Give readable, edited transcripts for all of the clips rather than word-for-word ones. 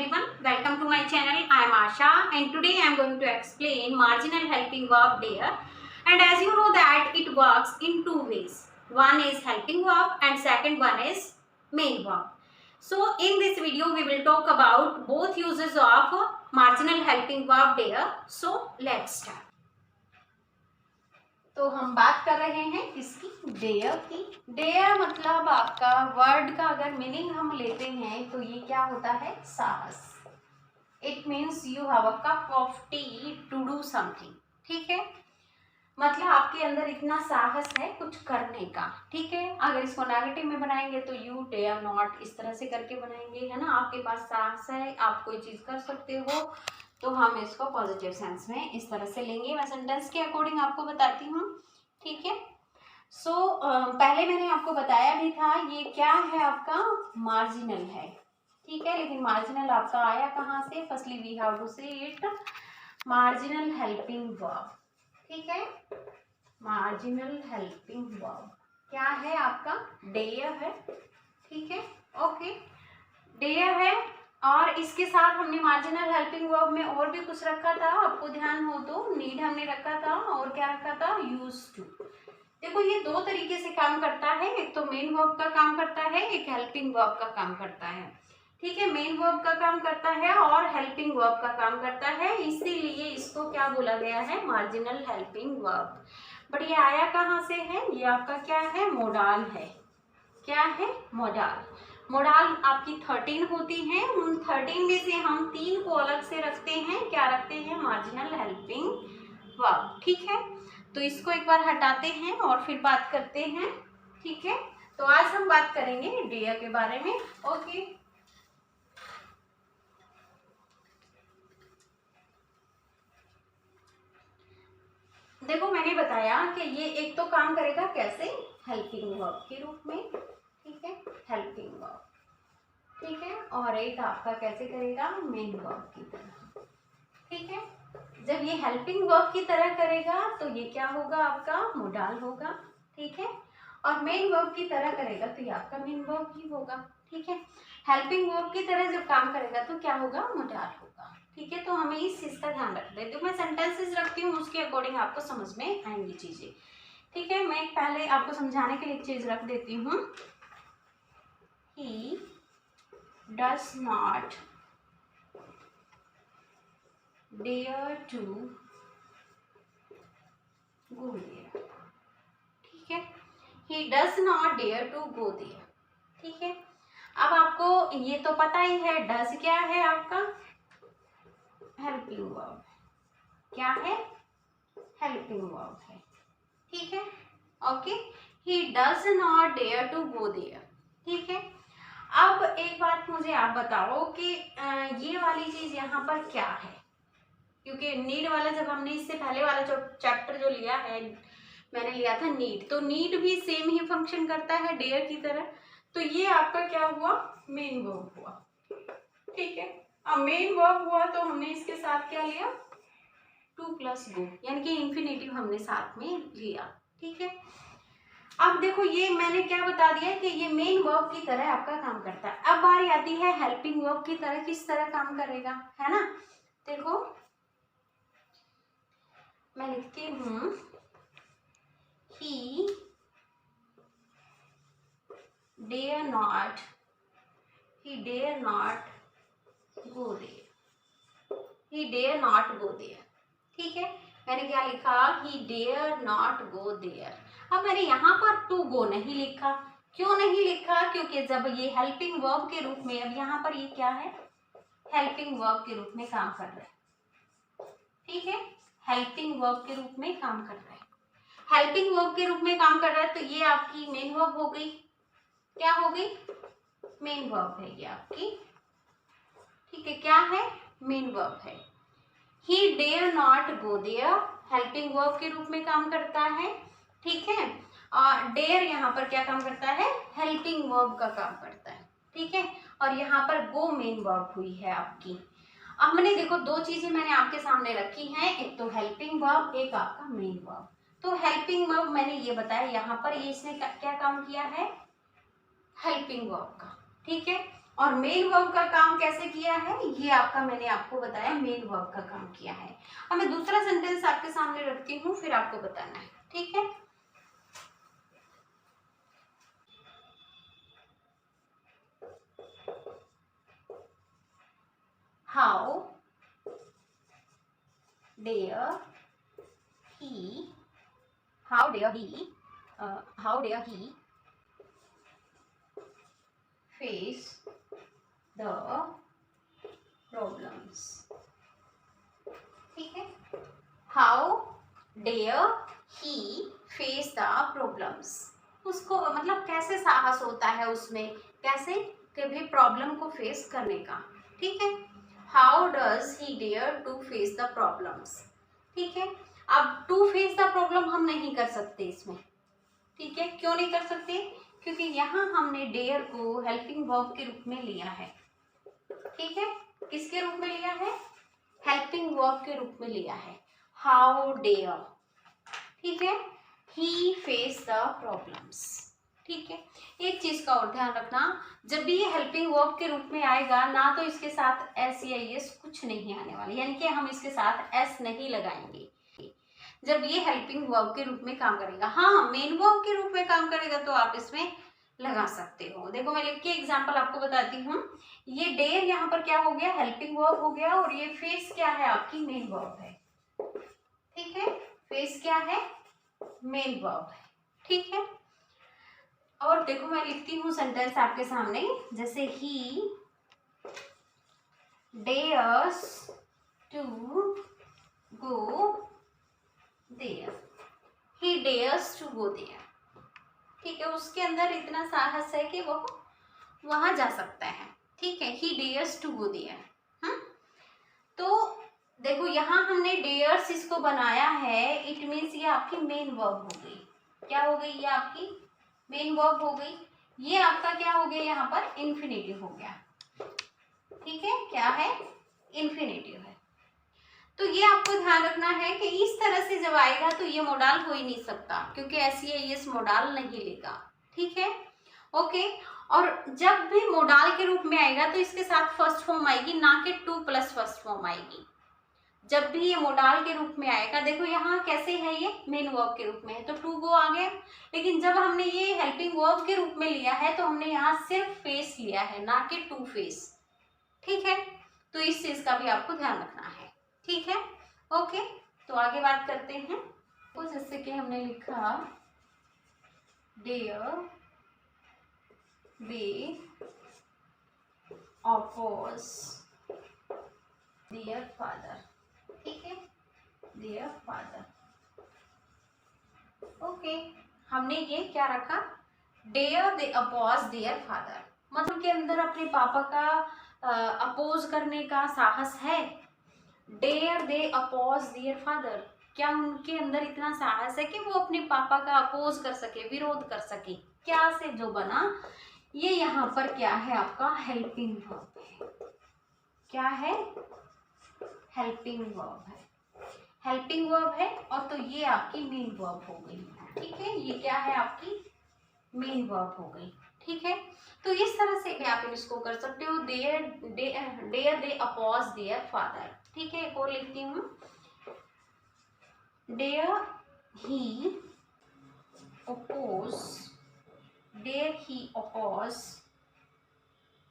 everyone, welcome to my channel. I am Asha and today I am going to explain marginal helping verb there. And as you know that it works in two ways. One is helping verb and second one is main verb. So in this video we will talk about both uses of marginal helping verb there. So let's start. तो हम बात कर रहे हैं किसकी, dare की। Dare मतलब आपका वर्ड का अगर मीनिंग हम लेते हैं तो ये क्या होता है, साहस। It means you have a cup of tea to do something. ठीक है, मतलब आपके अंदर इतना साहस है कुछ करने का। ठीक है, अगर इसको नेगेटिव में बनाएंगे तो यू डेयर नॉट, इस तरह से करके बनाएंगे, है ना। आपके पास साहस है, आप कोई चीज कर सकते हो, तो हम इसको पॉजिटिव सेंस में इस तरह से लेंगे। मैं सेंटेंस के अकॉर्डिंग आपको बताती हूँ। ठीक है, सो पहले मैंने आपको बताया भी था ये क्या है, आपका मार्जिनल है। ठीक है, लेकिन मार्जिनल आपका आया कहाँ से? फर्स्टली वी हैव टू से इट मार्जिनल हेल्पिंग वर्ब। ठीक है, मार्जिनल हेल्पिंग वर्ब क्या है आपका, डेयर है। ठीक है, ओके, डेयर है। और इसके साथ हमने मार्जिनल हेल्पिंग वर्ब में और भी कुछ रखा था, आपको ध्यान हो तो, नीड हमने रखा था और क्या रखा था, यूज टू। देखो ये दो तरीके से काम करता है, एक तो मेन वर्ब का काम करता है, एक हेल्पिंग वर्ब का काम करता है। ठीक है, मेन वर्ब का काम करता है और हेल्पिंग वर्ब का काम करता है, इसीलिए इसको क्या बोला गया है, मार्जिनल हेल्पिंग वर्ब। बट ये आया कहाँ से है, ये आपका क्या है, मोडाल है। क्या है, मोडाल। मोडाल आपकी 13 होती हैं, उन 13 में से हम 3 को अलग से रखते हैं, क्या रखते हैं, मार्जिनल हेल्पिंग वर्ब। ठीक है, तो इसको एक बार हटाते हैं और फिर बात करते हैं। ठीक है, तो आज हम बात करेंगे डेयर के बारे में। ओके, देखो मैंने बताया कि ये एक तो काम करेगा कैसे, हेल्पिंग वर्ब के रूप में। ठीक है, हेल्पिंग वर्ब। ठीक है, और एक आपका कैसे करेगा, मेन वर्ब की तरह। ठीक है, जब ये हेल्पिंग वर्ब की तरह करेगा तो ये क्या होगा, आपका मोडाल होगा। ठीक है, और मेन वर्ब की तरह करेगा तो ये आपका मेन वर्ब ही होगा। ठीक है, हेल्पिंग वर्ब की तरह जब काम करेगा तो क्या होगा, मोडाल होगा। ठीक है, तो हमें इस चीज का ध्यान रखना है। तो मैं सेंटेंसेस रखती हूँ, उसके अकॉर्डिंग आपको समझ में आएंगी चीजें। ठीक है, मैं पहले आपको समझाने के लिए एक चीज रख देती हूँ। ही does not dare to go there। ठीक है, he does not dare to go there। ठीक है, अब आपको ये तो पता ही है, डज क्या है आपका, हेल्पिंग वर्ब। क्या है, हेल्पिंग वर्ब है। ठीक है, okay, he does not dare to go there। ठीक है, अब एक बात मुझे आप बताओ कि ये वाली चीज यहाँ पर क्या है, क्योंकि नीड वाला जब हमने इससे पहले वाला जो चैप्टर जो लिया है, मैंने लिया था नीड, तो नीड भी सेम ही फंक्शन करता है डेयर की तरह। तो ये आपका क्या हुआ, मेन वर्ब हुआ। ठीक है, अब मेन वर्ब हुआ तो हमने इसके साथ क्या लिया, टू प्लस गो, यानी कि इंफिनिटिव हमने साथ में लिया। ठीक है, अब देखो ये मैंने क्या बता दिया कि ये मेन वर्ब की तरह आपका काम करता है। अब बारी आती है हेल्पिंग वर्ब की तरह, किस तरह काम करेगा, है ना। देखो मैं लिखती हूँ, he dare not go there। he dare not go there। ठीक है, मैंने क्या लिखा, he dare not go there। अब मैंने यहाँ पर टू गो नहीं लिखा, क्यों नहीं लिखा, क्योंकि जब ये हेल्पिंग वर्ब के रूप में, अब यहाँ पर ये क्या है, हेल्पिंग वर्ब के रूप में काम कर रहा है। ठीक है, हेल्पिंग वर्ब के रूप में काम कर रहा है, हेल्पिंग वर्ब के रूप में काम कर रहा है, तो ये आपकी मेन वर्ब हो गई। क्या हो गई, मेन वर्ब है ये आपकी। ठीक है, क्या है, मेन वर्ब है। he dare not go there, helping verb के रूप में काम करता है। ठीक है, और डेयर यहाँ पर क्या काम करता है, हेल्पिंग वर्ब का काम करता है। ठीक है, और यहाँ पर गो मेन वर्ब हुई है आपकी। अब मैंने देखो दो चीजें मैंने आपके सामने रखी हैं, एक तो हेल्पिंग वर्ब, एक आपका मेन वर्ब। तो हेल्पिंग वर्ब मैंने ये बताया, यहाँ पर ये इसने क्या काम किया है, हेल्पिंग वर्ब का। ठीक है, और मेन वर्ब का काम कैसे किया है, ये आपका मैंने आपको बताया मेन वर्ब का काम किया है। अब मैं दूसरा सेंटेंस आपके सामने रखती हूँ, फिर आपको बताना है, ठीक है। How dare he face the problems, ठीक है। How dare he face the problems, उसको मतलब कैसे साहस होता है उसमें, कैसे कभी प्रॉब्लम को फेस करने का, ठीक है। How does he dare to face the problems, ठीक है। अब टू फेस द प्रॉब्लम हम नहीं कर सकते इसमें, ठीक है। क्यों नहीं कर सकते, क्योंकि यहाँ हमने डेयर को हेल्पिंग वर्ब के रूप में लिया है, ठीक है। किसके रूप में लिया है, हेल्पिंग वर्ब के रूप में लिया है। हाउ डेयर, ठीक है, ही फेस द प्रॉब्लम्स, ठीक है। एक चीज का और ध्यान रखना, जब भी ये हेल्पिंग वर्ब के रूप में आएगा ना, तो इसके साथ एस या एस कुछ नहीं आने वाला, यानी कि हम इसके साथ एस नहीं लगाएंगे जब ये हेल्पिंग वर्ब के रूप में काम करेगा। हाँ, मेन वर्ब के रूप में काम करेगा तो आप इसमें लगा सकते हो। देखो मैं लिख के एग्जांपल आपको बताती हूँ। ये डेयर यहाँ पर क्या हो गया, हेल्पिंग वर्ब हो गया, और ये फेस क्या है, आपकी मेन वर्ब है, ठीक है। फेस क्या है, मेन वर्ब है, ठीक है। और देखो मैं लिखती हूँ सेंटेंस आपके सामने, जैसे he dares to go there, he dares to go there, ठीक है। उसके अंदर इतना साहस है कि वो वहां जा सकता है, ठीक है। ही डेयर्स टू गो देयर। तो देखो यहाँ हमने डेयर्स इसको बनाया है, इट मीन्स ये आपकी मेन वर्ब हो गई। क्या हो गई, ये आपकी मेन वर्ब हो गई। ये आपका क्या हो गया, यहाँ पर इन्फिनेटिव हो गया, ठीक है। क्या है, इन्फिनेटिव है। तो ये आपको ध्यान रखना है कि इस तरह से जब आएगा तो ये मोडाल हो ही नहीं सकता, क्योंकि ऐसी है ये मोडाल नहीं लेगा, ठीक है, ओके। और जब भी मोडाल के रूप में आएगा तो इसके साथ फर्स्ट फॉर्म आएगी, ना कि टू प्लस फर्स्ट फॉर्म आएगी। जब भी ये मोडाल के रूप में आएगा, देखो यहाँ कैसे है, ये मेन वर्ब के रूप में है तो टू गो आ गया, लेकिन जब हमने ये हेल्पिंग वर्ब के रूप में लिया है तो हमने यहाँ सिर्फ फेस लिया है, ना कि टू फेस, ठीक है। तो इस चीज का भी आपको ध्यान रखना है, ठीक है, ओके। तो आगे बात करते हैं। तो जैसे कि हमने लिखा dare they oppose their father, ठीक है, देयर फादर, ओके। हमने ये क्या रखा, dare they oppose their father, मतलब के अंदर अपने पापा का अपोज करने का साहस है। Dare they oppose their father, क्या उनके अंदर इतना साहस है कि वो अपने पापा का अपोज कर सके, विरोध कर सके। क्या से जो बना, ये यहाँ पर क्या है, आपका हेल्पिंग वर्ब है। क्या है, हेल्पिंग वर्ब है, हेल्पिंग वर्ब है। और तो ये आपकी मेन वर्ब हो गई, ठीक है। ये क्या है, आपकी मेन वर्ब हो गई, ठीक है। तो इस तरह से भी आप इसको कर सकते हो, dare they oppose their father, ठीक है। एक और लिखती हूँ, dare he oppose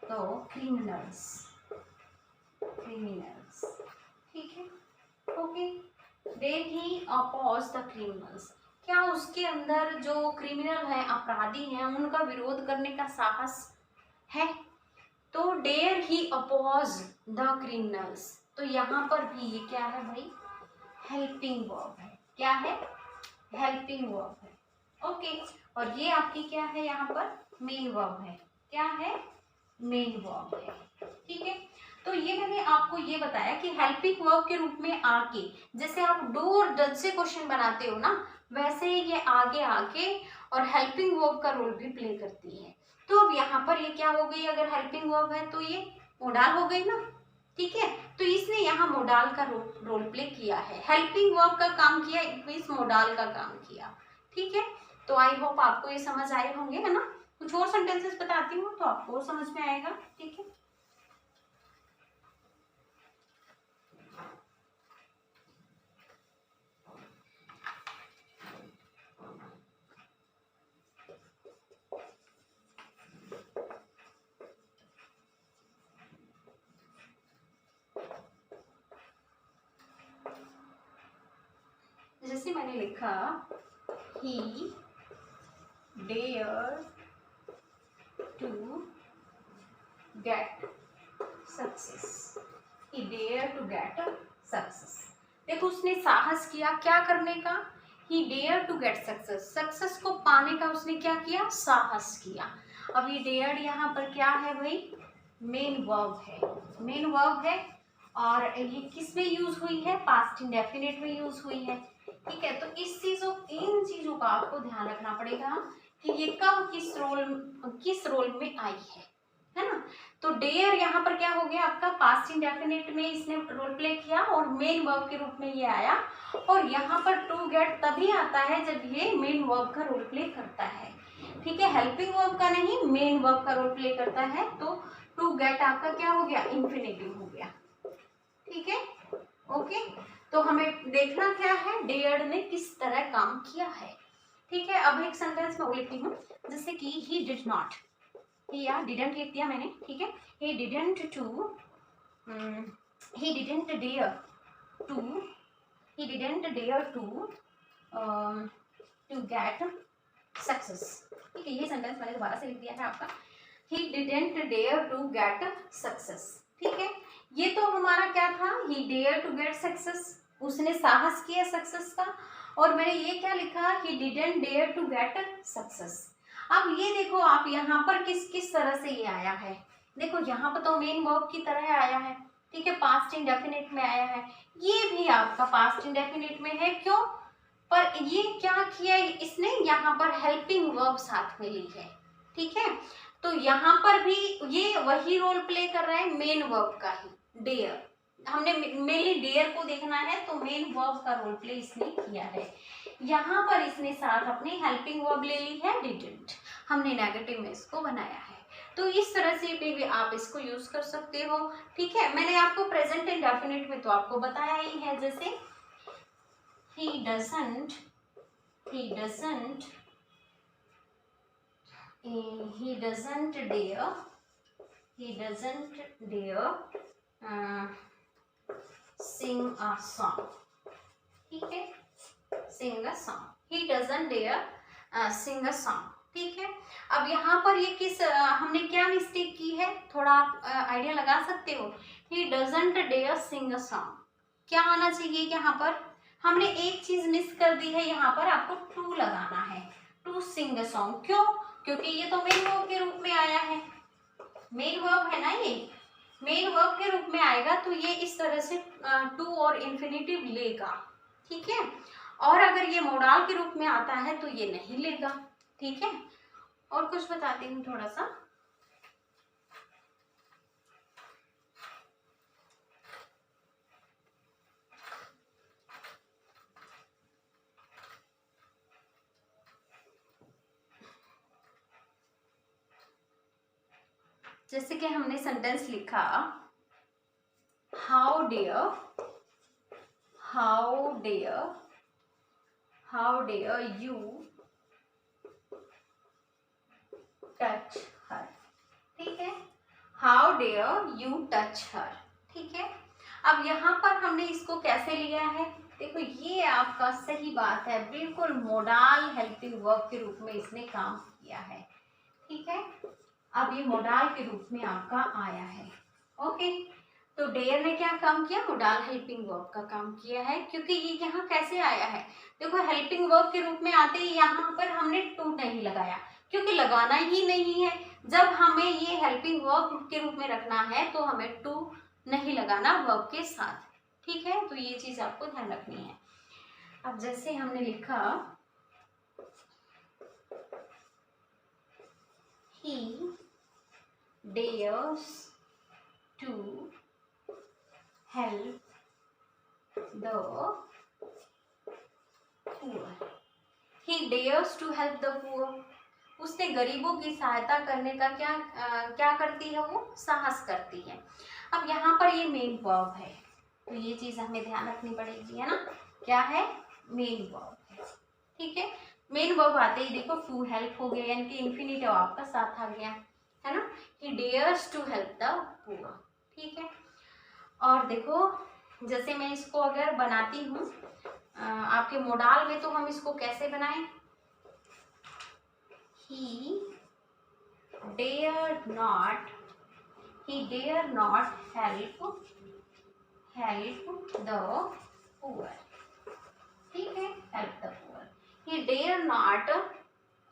the criminals, ठीक है, okay. Dare he oppose the criminals, क्या उसके अंदर जो क्रिमिनल है, अपराधी हैं, उनका विरोध करने का साहस है। तो dare he oppose the criminals, तो यहाँ पर भी ये क्या है भाई, हेल्पिंग वर्ब है। क्या है, हेल्पिंग वर्ब है, ओके। और ये आपकी क्या है, यहाँ पर मेन वर्ब है। क्या है, मेन वर्ब है, ठीक है। तो ये मैंने आपको ये बताया कि हेल्पिंग वर्ब के रूप में आके, जैसे आप डू और डज से क्वेश्चन बनाते हो ना, वैसे ये आगे आके और हेल्पिंग वर्ब का रोल भी प्ले करती है। तो अब यहाँ पर ये क्या हो गई, अगर हेल्पिंग वर्ब है तो ये मोडाल हो गई ना, ठीक है। तो इसने यहाँ मोडाल का रोल प्ले किया है, हेल्पिंग वर्ब का काम किया, इट मीन्स मोडाल का काम किया, ठीक है। तो आई होप आपको ये समझ आए होंगे, है ना। कुछ और सेंटेंसेस बताती हूँ तो आपको समझ में आएगा, ठीक है। जैसे मैंने लिखा he dared to get success, he dared to get success। देखो उसने साहस किया क्या करने का, he dared to get success, success को पाने का उसने क्या किया, साहस किया। अब ये dared यहाँ पर क्या है भाई, मेन वर्ब है, मेन वर्ब है और ये किस में यूज हुई है, पास्ट इंडेफिनिट में यूज हुई है, ठीक है। तो इन चीजों का आपको ध्यान रखना पड़ेगा कि ये कब किस रोल में आई है ना। तो डेयर यहाँ पर क्या हो गया आपका, पास्ट इंडेफिनिट में इसने रोल प्ले किया और मेन वर्ब के रूप में ये आया। और यहाँ पर टू गेट तभी आता है जब ये मेन वर्ब का रोल प्ले करता है, ठीक है, हेल्पिंग वर्ब का नहीं, मेन वर्ब का रोल प्ले करता है। तो टू गेट आपका क्या हो गया, इंफिनिटिव हो गया, ठीक है, ओके। तो हमें देखना क्या है, डेयर्ड ने किस तरह काम किया है, ठीक है। अब एक सेंटेंस में लिखती हूँ, जैसे कि ही डिड नॉट, या डिडंट लिख दिया मैंने, ठीक है। He didn't dare to get success, ठीक है। ये सेंटेंस मैंने दोबारा से लिख दिया है आपका, he didn't dare to get success, ठीक है। ये तो हमारा क्या था, he dare to get success, उसने साहस किया सक्सेस का। और मैंने ये क्या लिखा, he didn't dare to get success। अब ये देखो आप यहाँ पर किस तरह से ये आया है, देखो यहाँ पर तो मेन वर्ब की तरह आया है, ठीक है, पास्ट इंडेफिनिट में आया है, ये भी आपका पास्ट इंडेफिनिट में है, क्यों, पर ये क्या किया इसने, यहाँ पर हेल्पिंग वर्ब साथ में ली है, ठीक है। तो यहाँ पर भी ये वही रोल प्ले कर रहा है मेन वर्ब का ही, डेयर, हमने मेनली डेयर को देखना है तो मेन वर्ब का रोल प्ले इसने किया है। यहाँ पर इसने साथ अपनी हेल्पिंग वर्ब ले ली है डिडंट, हमने नेगेटिव में इसको बनाया है। तो इस तरह से भी आप इसको यूज कर सकते हो, ठीक है। मैंने आपको प्रेजेंट इंडेफिनिट में तो आपको बताया ही है, जैसे he doesn't dare sing a song, ठीक है, sing a song, he doesn't dare sing a song, ठीक है। अब यहाँ पर ये हमने क्या मिस्टेक की है, थोड़ा आप आइडिया लगा सकते हो, he doesn't dare sing a song, क्या आना चाहिए यहाँ पर, हमने एक चीज मिस कर दी है, यहाँ पर आपको टू लगाना है, टू सिंग अ सॉन्ग, क्यों, क्योंकि ये तो मेन वर्ब के रूप में आया है, मेन वर्ब है ना, ये मेन वर्ब के रूप में आएगा तो ये इस तरह से टू और इंफिनिटिव लेगा, ठीक है। और अगर ये मोडाल के रूप में आता है तो ये नहीं लेगा, ठीक है। और कुछ बताती हूँ थोड़ा सा, जैसे कि हमने सेंटेंस लिखा, how dare you touch her, ठीक है, how dare you touch her, ठीक है। अब यहाँ पर हमने इसको कैसे लिया है, देखो ये आपका सही बात है, बिल्कुल मोडाल हेल्पिंग वर्ब के रूप में इसने काम किया है, ठीक है। अब ये मोडाल के रूप में आपका आया है, ओके। तो डेयर ने क्या काम किया, मोडाल हेल्पिंग वर्ब का काम किया है, क्योंकि ये यहाँ कैसे आया है, देखो हेल्पिंग वर्ब के रूप में आते ही यहाँ पर हमने टू नहीं लगाया, क्योंकि लगाना ही नहीं है, जब हमें ये हेल्पिंग वर्ब के रूप में रखना है तो हमें टू नहीं लगाना वर्ब के साथ, ठीक है। तो ये चीज आपको ध्यान रखनी है। अब जैसे हमने लिखा, he dares to help the poor, he dares to help the poor, उसने गरीबों की सहायता करने का क्या करती है, वो साहस करती है। अब यहाँ पर ये मेन वर्ब है, तो ये चीज हमें ध्यान रखनी पड़ेगी, है ना। क्या है, मेन वर्ब है, ठीक है। मेन वर्ब आते ही देखो टू हेल्प हो गया, यानी कि इंफिनिटिव आपका साथ आ गया, है ना। He dares to help the poor, ठीक है। और देखो जैसे मैं इसको अगर बनाती हूँ आपके मोडाल में, तो हम इसको कैसे बनाएं, he dare not help the poor, ठीक है, help the poor, he dare not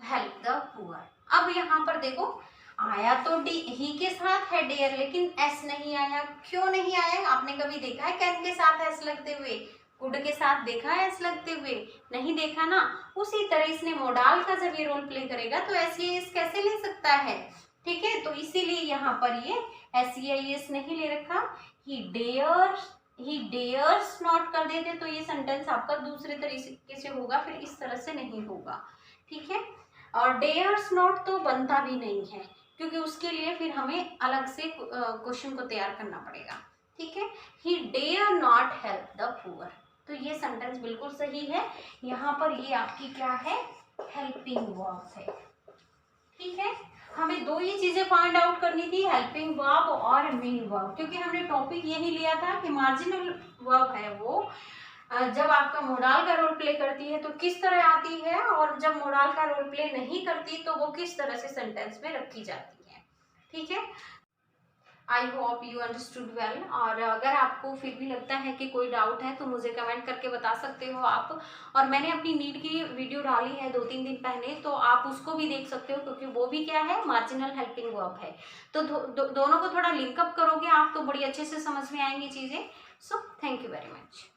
help the poor। अब यहाँ पर देखो आया तो ही के साथ है डेयर, लेकिन एस नहीं आया, क्यों नहीं आया, आपने कभी देखा है कैन के साथ एस लगते हुए, कुड के साथ देखा है एस लगते हुए, नहीं देखा ना। उसी तरह इसने मोडाल का जब ये रोल प्ले करेगा तो एस कैसे ले सकता है, ठीक है। तो इसीलिए यहाँ पर ये एस नहीं ले रखा, ही डेयर्स नॉट कर देते तो ये सेंटेंस आपका दूसरे तरीके से होगा, फिर इस तरह से नहीं होगा, ठीक है। और डेयर्स नॉट तो बनता भी नहीं है, क्योंकि उसके लिए फिर हमें अलग से क्वेश्चन को तैयार करना पड़ेगा, ठीक है। He dare not help the poor, तो ये सेंटेंस बिल्कुल सही है। यहाँ पर ये आपकी क्या है, हेल्पिंग वर्ब है, ठीक है। हमें दो ही चीजें फाइंड आउट करनी थी, हेल्पिंग वर्ब और मेन वर्ब, क्योंकि हमने टॉपिक यही लिया था कि मार्जिनल वर्ब है वो जब आपका मोडाल का रोल प्ले करती है तो किस तरह आती है, और जब मोडाल का रोल प्ले नहीं करती तो वो किस तरह से सेंटेंस में रखी जाती है, ठीक है। I hope you understood well. और अगर आपको फिर भी लगता है कि कोई डाउट है तो मुझे कमेंट करके बता सकते हो आप। और मैंने अपनी नीट की वीडियो डाली है 2-3 दिन पहले, तो आप उसको भी देख सकते हो, क्योंकि वो भी क्या है, मार्जिनल हेल्पिंग वर्ब है। तो दोनों को थोड़ा लिंकअप करोगे आप तो बड़ी अच्छे से समझ में आएंगी चीज़ें। So thank you very much.